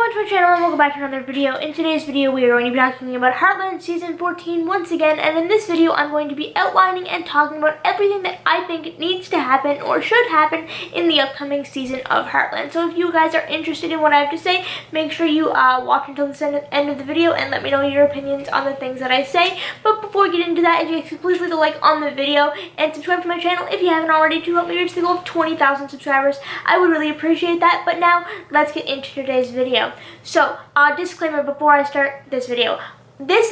Welcome to my channel and welcome back to another video. In today's video we are going to be talking about Heartland Season 14 once again, and in this video I'm going to be outlining and talking about everything that I think needs to happen or should happen in the upcoming season of Heartland. So if you guys are interested in what I have to say, make sure you watch until the end of the video and let me know your opinions on the things that I say. But before we get into that, if you guys could please leave a like on the video and subscribe to my channel if you haven't already to help me reach the goal of 20,000 subscribers. I would really appreciate that. But now let's get into today's video. So, disclaimer before I start this video. This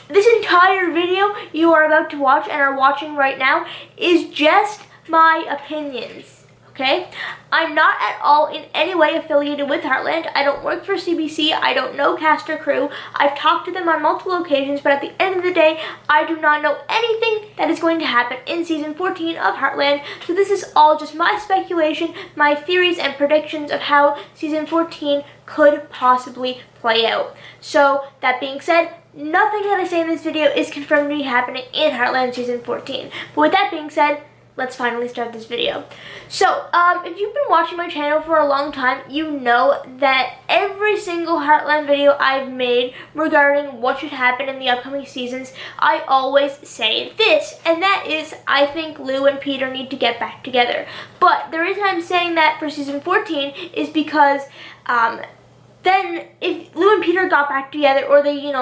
entire video you are about to watch and are watching right now is just my opinions, okay? I'm not at all in any way affiliated with Heartland. I don't work for CBC. I don't know cast or crew. I've talked to them on multiple occasions, but at the end of the day, I do not know anything that is going to happen in Season 14 of Heartland. So this is all just my speculation, my theories and predictions of how Season 14 could possibly play out. So that being said, nothing that I say in this video is confirmed to be happening in Heartland Season 14. But with that being said, let's finally start this video. So, if you've been watching my channel for a long time, you know that every single Heartland video I've made regarding what should happen in the upcoming seasons, I always say this, and that is, I think Lou and Peter need to get back together. But the reason I'm saying that for Season 14 is because, then if Lou and Peter got back together, or they,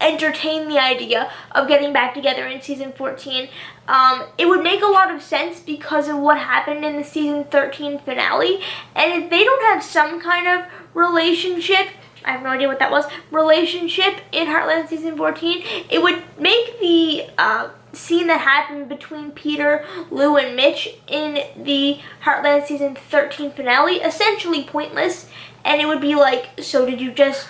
entertain the idea of getting back together in Season 14, it would make a lot of sense because of what happened in the Season 13 finale. And if they don't have some kind of relationship, I have no idea what that was, relationship in Heartland Season 14, it would make the scene that happened between Peter, Lou, and Mitch in the Heartland Season 13 finale essentially pointless. And it would be like, so did you just,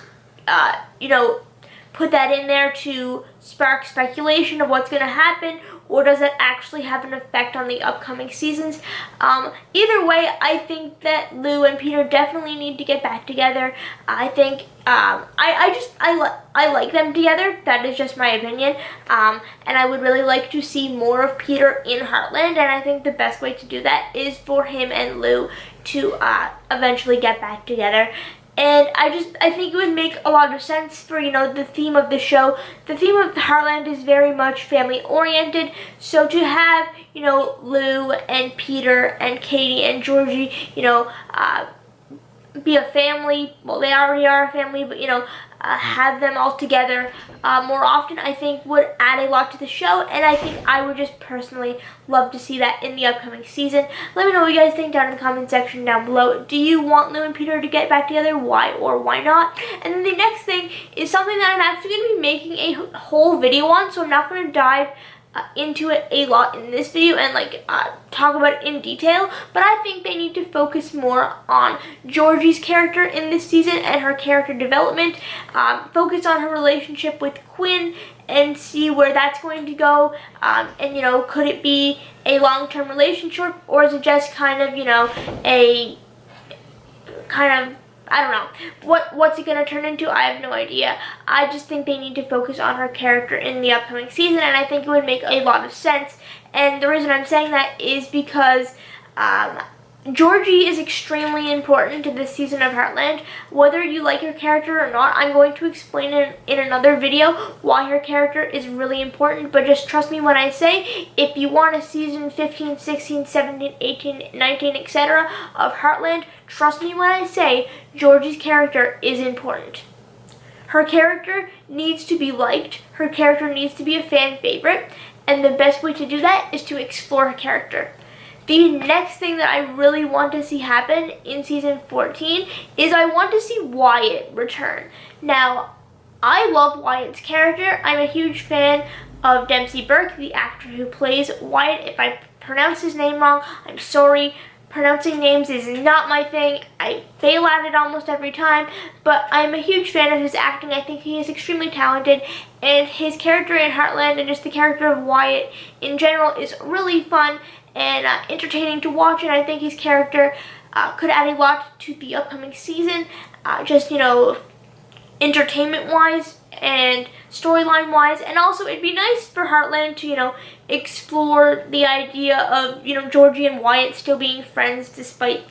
put that in there to spark speculation of what's going to happen, or does it actually have an effect on the upcoming seasons? Either way, I think that Lou and Peter definitely need to get back together. I think I like them together. That is just my opinion. And I would really like to see more of Peter in Heartland, and I think the best way to do that is for him and Lou to eventually get back together. And I think it would make a lot of sense for, the theme of the show. The theme of Heartland is very much family-oriented. So to have, Lou and Peter and Katie and Georgie, be a family. Well, they already are a family, but, have them all together more often, I think would add a lot to the show, and I think I would just personally love to see that in the upcoming season. Let me know what you guys think down in the comment section down below. Do you want Lou and Peter to get back together? Why or why not? And then the next thing is something that I'm actually going to be making a whole video on, so I'm not going to dive into it a lot in this video and talk about it in detail, but I think they need to focus more on Georgie's character in this season and her character development, focus on her relationship with Quinn and see where that's going to go, and could it be a long-term relationship, or is it just kind of I don't know. What's it going to turn into? I have no idea. I just think they need to focus on her character in the upcoming season, and I think it would make a lot of sense. And the reason I'm saying that is because Georgie is extremely important to this season of Heartland. Whether you like her character or not, I'm going to explain in another video why her character is really important. But just trust me when I say, if you want a season 15, 16, 17, 18, 19, etc. of Heartland, trust me when I say Georgie's character is important. Her character needs to be liked. Her character needs to be a fan favorite. And the best way to do that is to explore her character. The next thing that I really want to see happen in Season 14 is I want to see Wyatt return. Now, I love Wyatt's character. I'm a huge fan of Dempsey Burke, the actor who plays Wyatt. If I pronounce his name wrong, I'm sorry. Pronouncing names is not my thing. I fail at it almost every time, but I'm a huge fan of his acting. I think he is extremely talented, and his character in Heartland and just the character of Wyatt in general is really fun and entertaining to watch, and I think his character could add a lot to the upcoming season, entertainment-wise and storyline-wise. And also, it'd be nice for Heartland to, explore the idea of, Georgie and Wyatt still being friends despite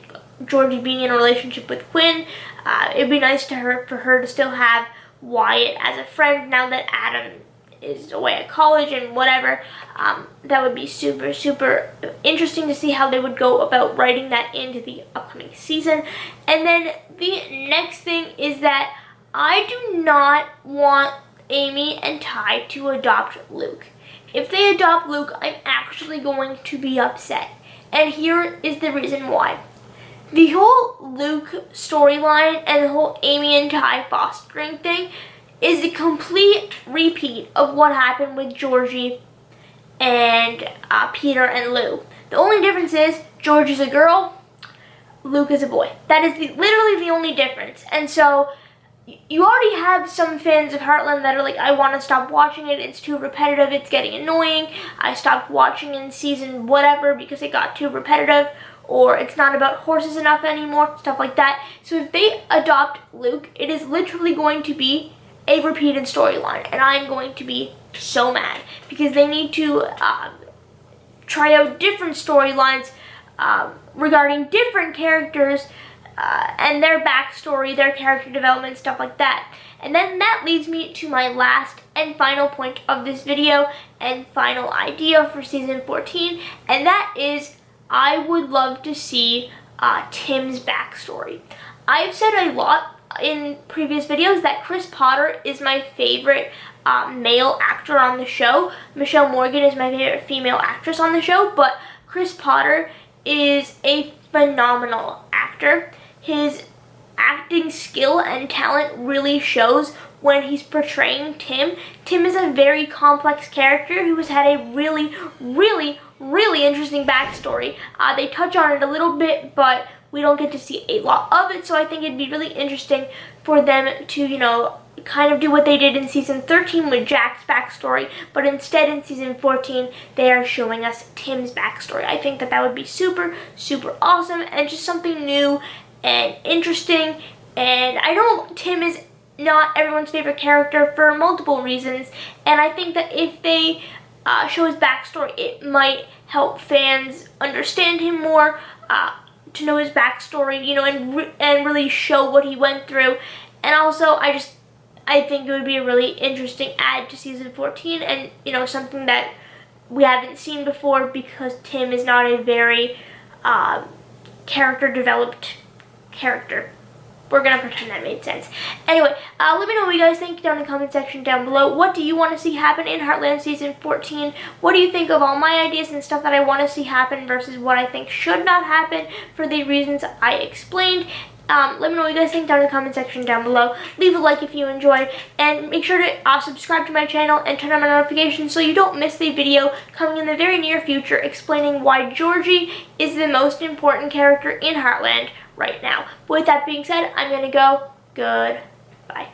Georgie being in a relationship with Quinn. It'd be nice for her to still have Wyatt as a friend now that Adam is away at college and whatever. That would be super, super interesting to see how they would go about writing that into the upcoming season. And then the next thing is that I do not want Amy and Ty to adopt Luke. If they adopt Luke, I'm actually going to be upset. And here is the reason why. The whole Luke storyline and the whole Amy and Ty fostering thing is a complete repeat of what happened with Georgie and Peter and Lou. The only difference is Georgie's a girl, Luke is a boy. That is literally the only difference. And so you already have some fans of Heartland that are like, I want to stop watching it, it's too repetitive, it's getting annoying, I stopped watching in season whatever because it got too repetitive, or it's not about horses enough anymore, stuff like that. So if they adopt Luke, it is literally going to be a repeated storyline, and I'm going to be so mad because they need to try out different storylines regarding different characters and their backstory, their character development, stuff like that. And then that leads me to my last and final point of this video and final idea for season 14, and that is I would love to see Tim's backstory. I've said a lot in previous videos that Chris Potter is my favorite male actor on the show. Michelle Morgan is my favorite female actress on the show, but Chris Potter is a phenomenal actor. His acting skill and talent really shows when he's portraying Tim. Tim is a very complex character who has had a really, really, really interesting backstory. They touch on it a little bit, but we don't get to see a lot of it, so I think it'd be really interesting for them to, you know, kind of do what they did in season 13 with Jack's backstory, but instead in season 14 they are showing us Tim's backstory. I think that would be super, super awesome and just something new and interesting. And I know Tim is not everyone's favorite character for multiple reasons, and I think that if they show his backstory, it might help fans understand him more, to know his backstory, you know, and really show what he went through. And also, I think it would be a really interesting add to season 14, and, you know, something that we haven't seen before because Tim is not a very character developed character. We're going to pretend that made sense. Anyway, let me know what you guys think down in the comment section down below. What do you want to see happen in Heartland Season 14? What do you think of all my ideas and stuff that I want to see happen versus what I think should not happen for the reasons I explained? Let me know what you guys think down in the comment section down below. Leave a like if you enjoyed, and make sure to subscribe to my channel and turn on my notifications so you don't miss the video coming in the very near future explaining why Georgie is the most important character in Heartland right now. But with that being said, I'm going to go. Goodbye.